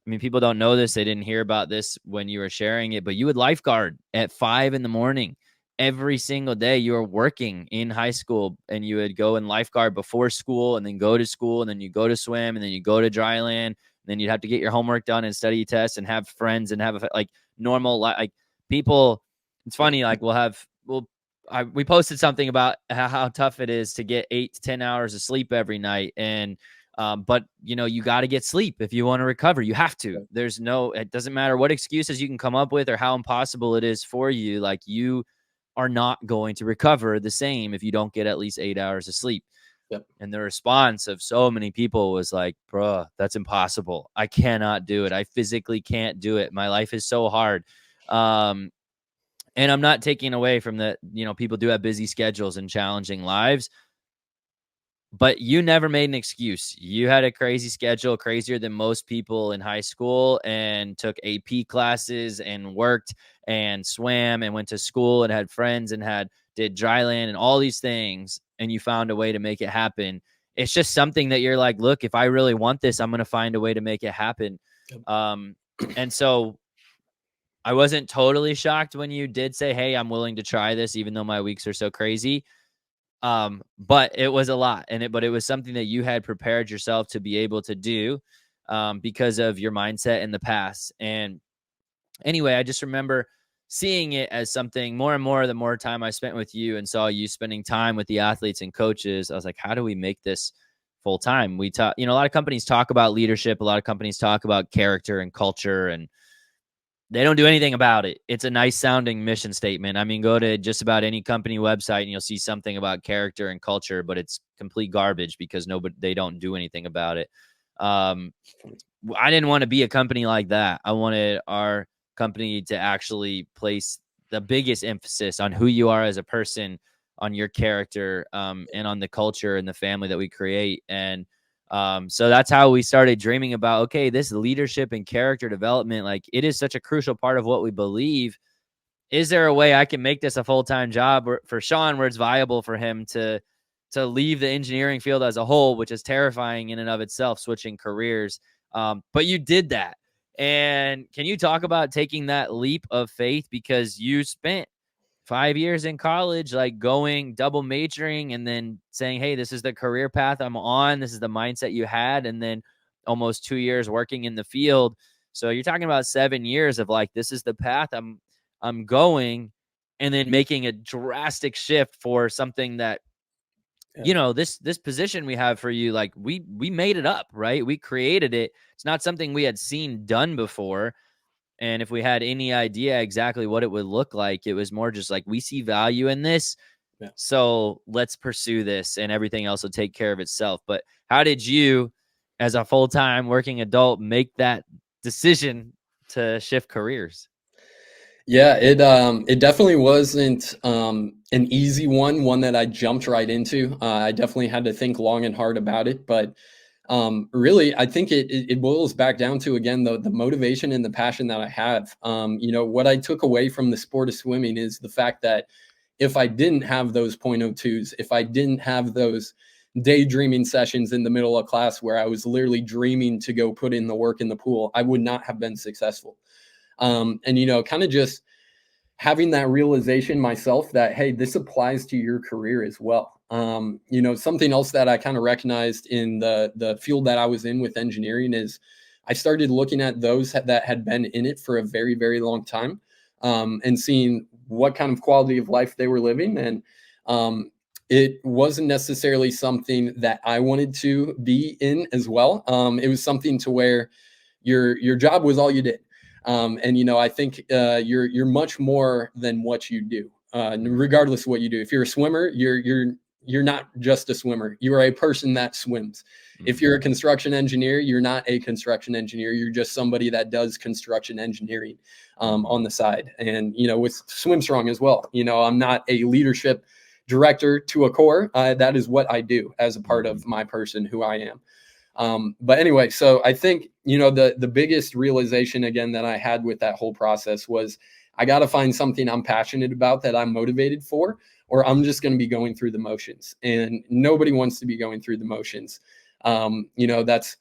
People don't know this. They didn't hear about this when you were sharing it, but you would lifeguard at 5 a.m. every single day. You were working in high school, and you would go and lifeguard before school, and then go to school, and then you go to swim, and then you go to dryland, and then you'd have to get your homework done and study tests and have friends and have normal, like people. It's funny. Like we posted something about how tough it is to get 8 to 10 hours of sleep every night. And, but you got to get sleep if you want to recover. You have to. It doesn't matter what excuses you can come up with or how impossible it is for you. Like, you are not going to recover the same if you don't get at least 8 hours of sleep. Yep. And the response of so many people was like, bro, that's impossible. I cannot do it. I physically can't do it. My life is so hard. And I'm not taking away from that, people do have busy schedules and challenging lives, but you never made an excuse. You had a crazy schedule, crazier than most people in high school, and took AP classes and worked and swam and went to school and had friends and did dryland and all these things. And you found a way to make it happen. It's just something that you're like, look, if I really want this, I'm going to find a way to make it happen. And so I wasn't totally shocked when you did say, hey, I'm willing to try this, even though my weeks are so crazy. But it was a lot, but it was something that you had prepared yourself to be able to do, because of your mindset in the past. And anyway, I just remember seeing it as something more and more, the more time I spent with you and saw you spending time with the athletes and coaches. I was like, how do we make this full time? We talk, a lot of companies talk about leadership. A lot of companies talk about character and culture, and they don't do anything about it. It's a nice sounding mission statement. I mean, go to just about any company website and you'll see something about character and culture, but it's complete garbage because they don't do anything about it. I didn't want to be a company like that. I wanted our company to actually place the biggest emphasis on who you are as a person, on your character, and on the culture and the family that we create. And so that's how we started dreaming about, okay, this leadership and character development, like, it is such a crucial part of what we believe. Is there a way I can make this a full-time job for Sean, where it's viable for him to leave the engineering field as a whole, which is terrifying in and of itself, switching careers. But you did that. And can you talk about taking that leap of faith? Because you spent 5 years in college, like going double majoring and then saying, hey, this is the career path I'm on. This is the mindset you had. And then almost 2 years working in the field. So you're talking about 7 years of like, this is the path I'm going, and then making a drastic shift for something that, this position we have for you, like we made it up, right? We created it. It's not something we had seen done before. And if we had any idea exactly what it would look like, it was more just like, we see value in this. Yeah. So let's pursue this, and everything else will take care of itself. But how did you, as a full-time working adult, make that decision to shift careers? Yeah, it definitely wasn't an easy one that I jumped right into. I definitely had to think long and hard about it, but really, I think it boils back down to, again, the motivation and the passion that I have. What I took away from the sport of swimming is the fact that if I didn't have those .02s, if I didn't have those daydreaming sessions in the middle of class where I was literally dreaming to go put in the work in the pool, I would not have been successful. And kind of just having that realization myself that, hey, this applies to your career as well. Something else that I kind of recognized in the field that I was in with engineering is I started looking at those that had been in it for a very, very long time, and seeing what kind of quality of life they were living. And it wasn't necessarily something that I wanted to be in as well. It was something to where your job was all you did. And I think you're much more than what you do, regardless of what you do. If you're a swimmer, you're not just a swimmer. You are a person that swims. Mm-hmm. If you're a construction engineer, you're not a construction engineer. You're just somebody that does construction engineering on the side. And with SwimStrong as well, I'm not a leadership director to a core. That is what I do as a part of my person, who I am. But anyway, so I think, the biggest realization, again, that I had with that whole process was I got to find something I'm passionate about, that I'm motivated for, or I'm just going to be going through the motions. And nobody wants to be going through the motions. That's,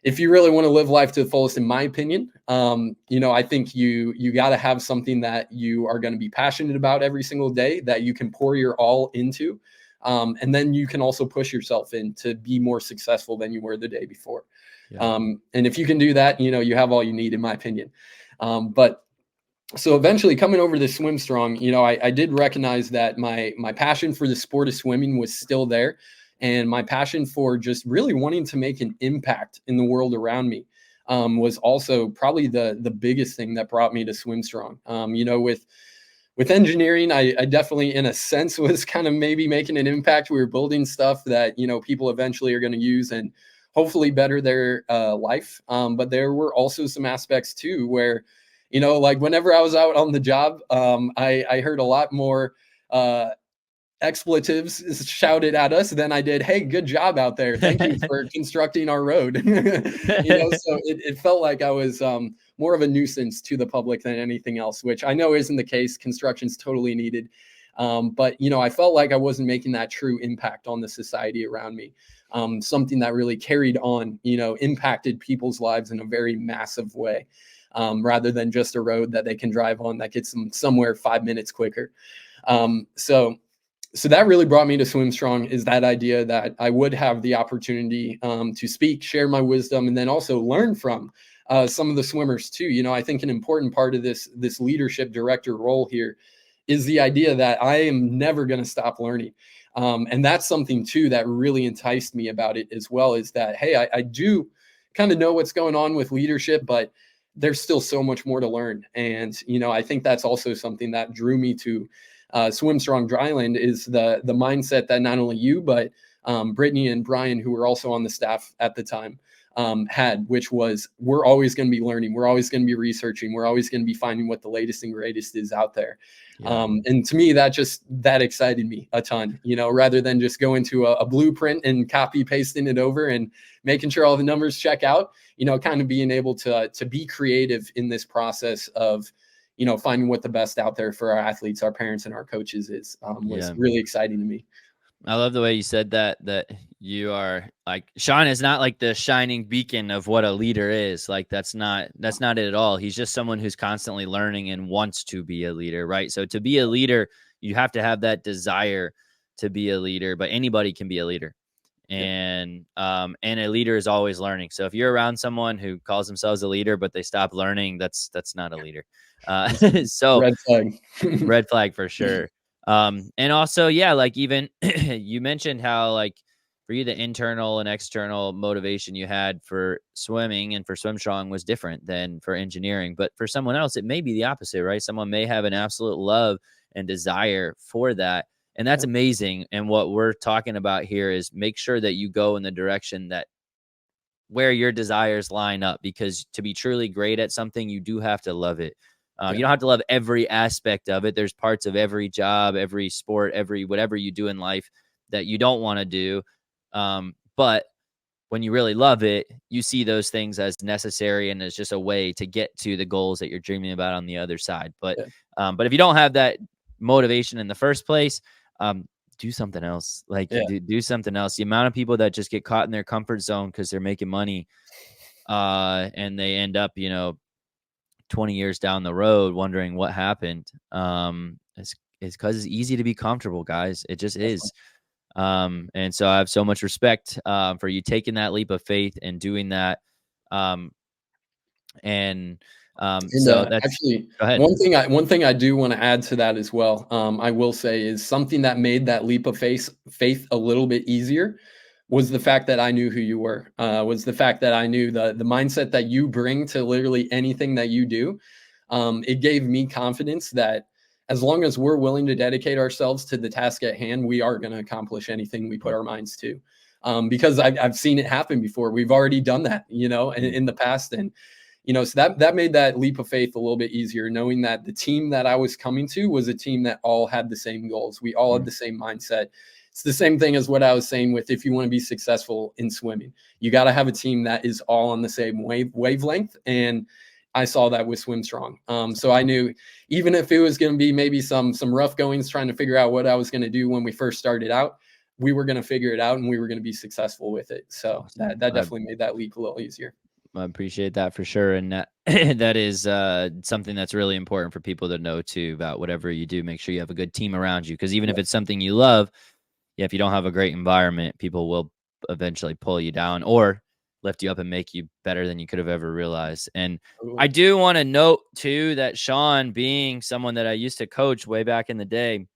if you really want to live life to the fullest, in my opinion, I think you got to have something that you are going to be passionate about every single day, that you can pour your all into. And then you can also push yourself in to be more successful than you were the day before. Yeah. And if you can do that, you have all you need, in my opinion. But so eventually, coming over to SwimStrong, I did recognize that my passion for the sport of swimming was still there. And my passion for just really wanting to make an impact in the world around me was also probably the biggest thing that brought me to SwimStrong. with engineering, I definitely, in a sense, was kind of maybe making an impact. We were building stuff that, people eventually are going to use and hopefully better their life. But there were also some aspects too where, like whenever I was out on the job, I heard a lot more expletives shouted at us than I did, "Hey, good job out there. Thank you for constructing our road." So it felt like I was more of a nuisance to the public than anything else, which I know isn't the case. Construction's totally needed. But, I felt like I wasn't making that true impact on the society around me. Something that really carried on, impacted people's lives in a very massive way, rather than just a road that they can drive on that gets them somewhere 5 minutes quicker. So that really brought me to SwimStrong, is that idea that I would have the opportunity to speak, share my wisdom, and then also learn from some of the swimmers too. I think an important part of this leadership director role here is the idea that I am never going to stop learning. And that's something too that really enticed me about it as well, is that, hey, I do kind of know what's going on with leadership, but there's still so much more to learn. And, I think that's also something that drew me to SwimStrong Dryland, is the mindset that not only you, but Brittany and Brian, who were also on the staff at the time, had, which was, we're always going to be learning. We're always going to be researching. We're always going to be finding what the latest and greatest is out there. Yeah. And to me, that excited me a ton, rather than just going to a blueprint and copy pasting it over and making sure all the numbers check out, kind of being able to be creative in this process of, finding what the best out there for our athletes, our parents, and our coaches is, was really exciting to me. I love the way you said that you are like, Sean is not like the shining beacon of what a leader is. Like, that's not it at all. He's just someone who's constantly learning and wants to be a leader, right? So to be a leader, you have to have that desire to be a leader, but anybody can be a leader. And a leader is always learning. So if you're around someone who calls themselves a leader, but they stop learning, that's not a leader. So red flag for sure. And also, yeah, like even you mentioned how, like, for you, the internal and external motivation you had for swimming and for SwimStrong was different than for engineering. But for someone else, it may be the opposite, right? Someone may have an absolute love and desire for that. And that's amazing. And what we're talking about here is make sure that you go in the direction that where your desires line up, because to be truly great at something, you do have to love it. You don't have to love every aspect of it. There's parts of every job, every sport, every whatever you do in life that you don't want to do. But when you really love it, you see those things as necessary and as just a way to get to the goals that you're dreaming about on the other side. But if you don't have that motivation in the first place, do something else. Like, do something else. The amount of people that just get caught in their comfort zone because they're making money, and they end up, 20 years down the road wondering what happened. It's because it's easy to be comfortable, guys. It just is. And so I have so much respect for you taking that leap of faith and doing that. So that's actually one thing I do want to add to that as well. I will say is something that made that leap of faith a little bit easier was the fact that I knew who you were, was the fact that I knew the mindset that you bring to literally anything that you do. It gave me confidence that as long as we're willing to dedicate ourselves to the task at hand, we are going to accomplish anything we put our minds to. Because I've seen it happen before. We've already done that, in the past. And, so that made that leap of faith a little bit easier, knowing that the team that I was coming to was a team that all had the same goals. We all had the same mindset. It's the same thing as what I was saying with, if you want to be successful in swimming, you got to have a team that is all on the same wavelength. And I saw that with SwimStrong. So I knew even if it was going to be maybe some rough goings trying to figure out what I was going to do when we first started out, we were going to figure it out and we were going to be successful with it. So that definitely made that leap a little easier. I appreciate that for sure. And that is something that's really important for people to know too, about whatever you do. Make sure you have a good team around you, because even if it's something you love, if you don't have a great environment, people will eventually pull you down or lift you up and make you better than you could have ever realized. And I do want to note too that Sean, being someone that I used to coach way back in the day,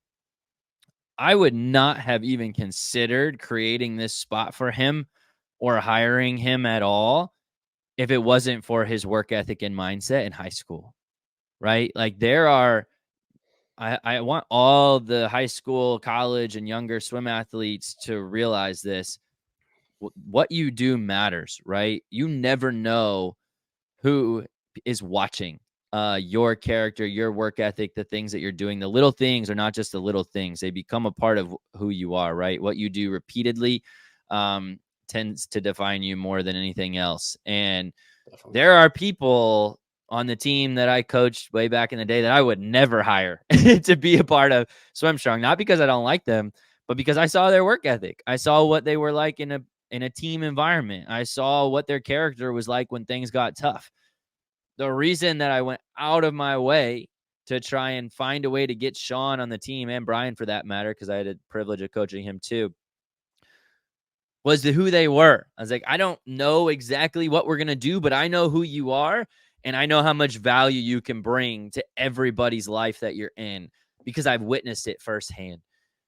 I would not have even considered creating this spot for him or hiring him at all if it wasn't for his work ethic and mindset in high school, right? Like, there are I want all the high school, college, and younger swim athletes to realize this. What you do matters, right? You never know who is watching your character, your work ethic, the things that you're doing. The little things are not just the little things. They become a part of who you are, right? What you do repeatedly tends to define you more than anything else. And Definitely. there are people on the team that I coached way back in the day that I would never hire to be a part of SwimStrong, not because I don't like them, but because I saw their work ethic. I saw what they were like in a team environment. I saw what their character was like when things got tough. The reason that I went out of my way to try and find a way to get Sean on the team, and Brian for that matter, because I had the privilege of coaching him too, was who they were. I was like, I don't know exactly what we're going to do, but I know who you are. And I know how much value you can bring to everybody's life that you're in because I've witnessed it firsthand.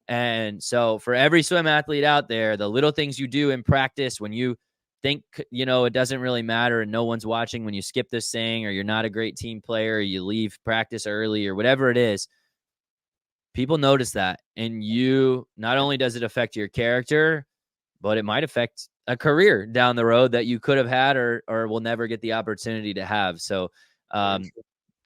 And so for every swim athlete out there, the little things you do in practice when you think, it doesn't really matter and no one's watching, when you skip this thing or you're not a great team player or you leave practice early or whatever it is, people notice that. And not only does it affect your character, but it might affect a career down the road that you could have had or will never get the opportunity to have. So kind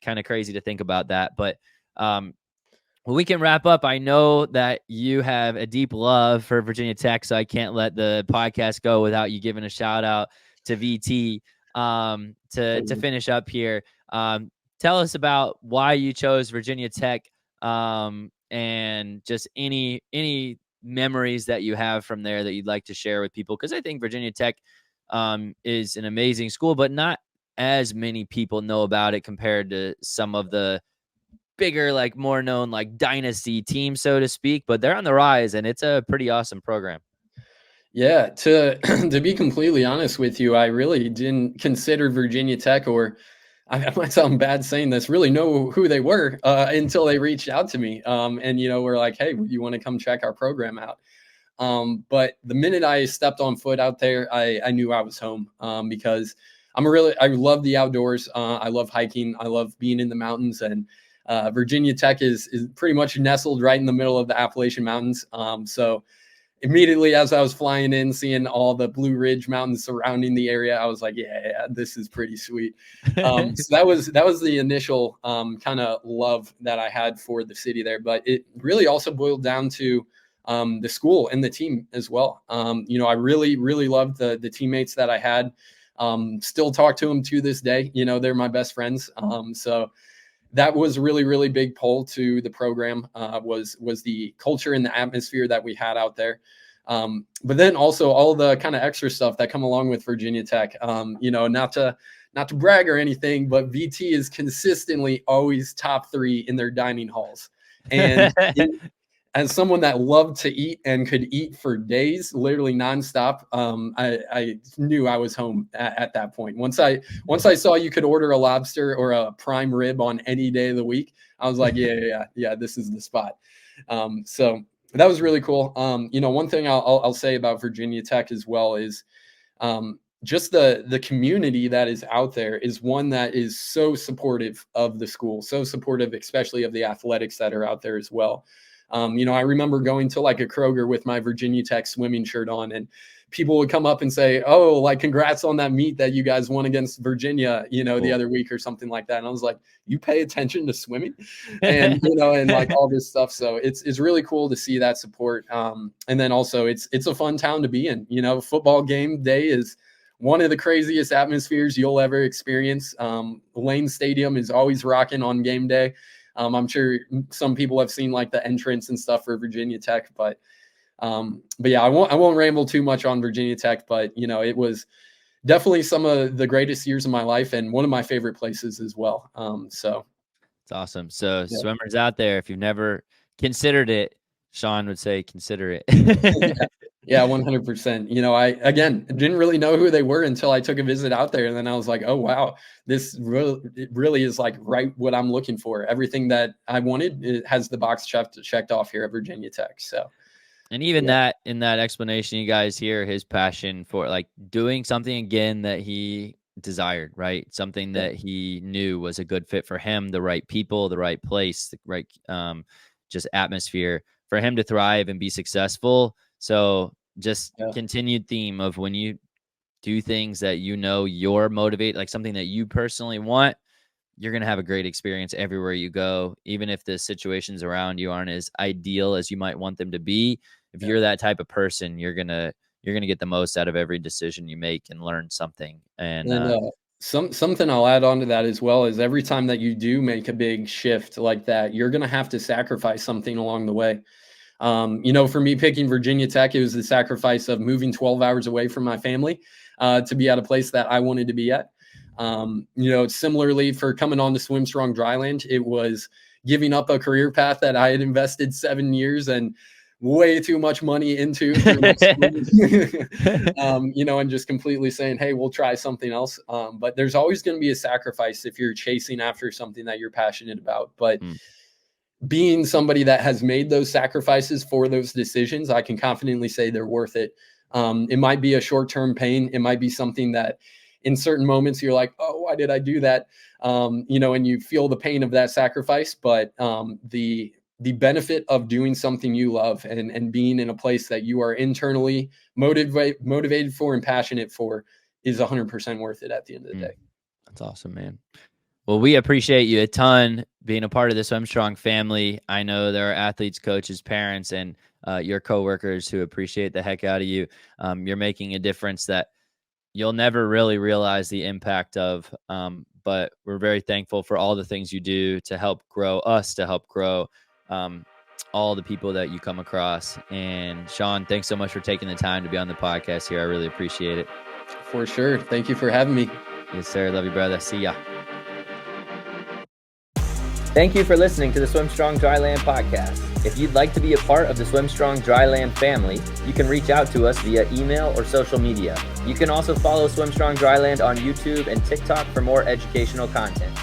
of crazy to think about that. But well, we can wrap up. I know that you have a deep love for Virginia Tech, so I can't let the podcast go without you giving a shout out to VT to finish up here. Tell us about why you chose Virginia Tech and just any memories that you have from there that you'd like to share with people, because I think Virginia Tech is an amazing school, but not as many people know about it compared to some of the bigger, like more known, like dynasty teams, so to speak. But they're on the rise, and it's a pretty awesome program. Yeah, to be completely honest with you, I really didn't consider Virginia Tech, or I might sound bad saying this, really know who they were until they reached out to me. And we're like, hey, you want to come check our program out? But the minute I stepped on foot out there, I knew I was home because I love the outdoors. I love hiking. I love being in the mountains, and Virginia Tech is pretty much nestled right in the middle of the Appalachian Mountains. So immediately as I was flying in, seeing all the Blue Ridge Mountains surrounding the area, I was like, yeah, this is pretty sweet. So that was the initial kind of love that I had for the city there. But it really also boiled down to the school and the team as well. I really, really loved the teammates that I had. Still talk to them to this day. They're my best friends. So that was really, really big pull to the program, was the culture and the atmosphere that we had out there. But then also all the kind of extra stuff that come along with Virginia Tech. Not to brag or anything, but VT is consistently always top 3 in their dining halls. And as someone that loved to eat and could eat for days, literally nonstop, I knew I was home at that point. Once I saw you could order a lobster or a prime rib on any day of the week, I was like, yeah, this is the spot. So that was really cool. One thing I'll say about Virginia Tech as well is just the community that is out there is one that is so supportive of the school, so supportive, especially of the athletics that are out there as well. I remember going to like a Kroger with my Virginia Tech swimming shirt on, and people would come up and say, oh, like, congrats on that meet that you guys won against Virginia, cool, the other week or something like that. And I was like, you pay attention to swimming and, and like all this stuff. So it's really cool to see that support. And then also it's a fun town to be in. Football game day is one of the craziest atmospheres you'll ever experience. Lane Stadium is always rocking on game day. I'm sure some people have seen like the entrance and stuff for Virginia Tech, but yeah, I won't ramble too much on Virginia Tech, but it was definitely some of the greatest years of my life and one of my favorite places as well. So it's awesome. So swimmers out there, if you've never considered it, Sean would say, consider it. Yeah, 100%. I, again, didn't really know who they were until I took a visit out there. And then I was like, oh, wow, it really is like right what I'm looking for. Everything that I wanted, it has the box checked off here at Virginia Tech. So, and even that, in that explanation, you guys hear his passion for like doing something again that he desired, right? Something that he knew was a good fit for him, the right people, the right place, the right just atmosphere for him to thrive and be successful. So just continued theme of when you do things that you're motivated, like something that you personally want, you're going to have a great experience everywhere you go, even if the situations around you aren't as ideal as you might want them to be. If you're that type of person, you're going to get the most out of every decision you make and learn something. And something I'll add on to that as well is every time that you do make a big shift like that, you're going to have to sacrifice something along the way. For me picking Virginia Tech, it was the sacrifice of moving 12 hours away from my family to be at a place that I wanted to be at. Similarly for coming on to SwimStrong Dryland, it was giving up a career path that I had invested 7 years and way too much money into, and just completely saying, hey, we'll try something else. But there's always going to be a sacrifice if you're chasing after something that you're passionate about. But being somebody that has made those sacrifices for those decisions, I can confidently say they're worth it. It might be a short-term pain. It might be something that in certain moments you're like, oh, why did I do that? And you feel the pain of that sacrifice, but the benefit of doing something you love and being in a place that you are internally motivated for and passionate for is 100% worth it at the end of the day. That's awesome, man. Well, we appreciate you a ton being a part of the SwimStrong family. I know there are athletes, coaches, parents, and your coworkers who appreciate the heck out of you. You're making a difference that you'll never really realize the impact of, but we're very thankful for all the things you do to help grow us, to help grow all the people that you come across. And Sean, thanks so much for taking the time to be on the podcast here. I really appreciate it. For sure. Thank you for having me. Yes, sir. Love you, brother. See ya. Thank you for listening to the SwimStrong Dryland Podcast. If you'd like to be a part of the SwimStrong Dryland family, you can reach out to us via email or social media. You can also follow SwimStrong Dryland on YouTube and TikTok for more educational content.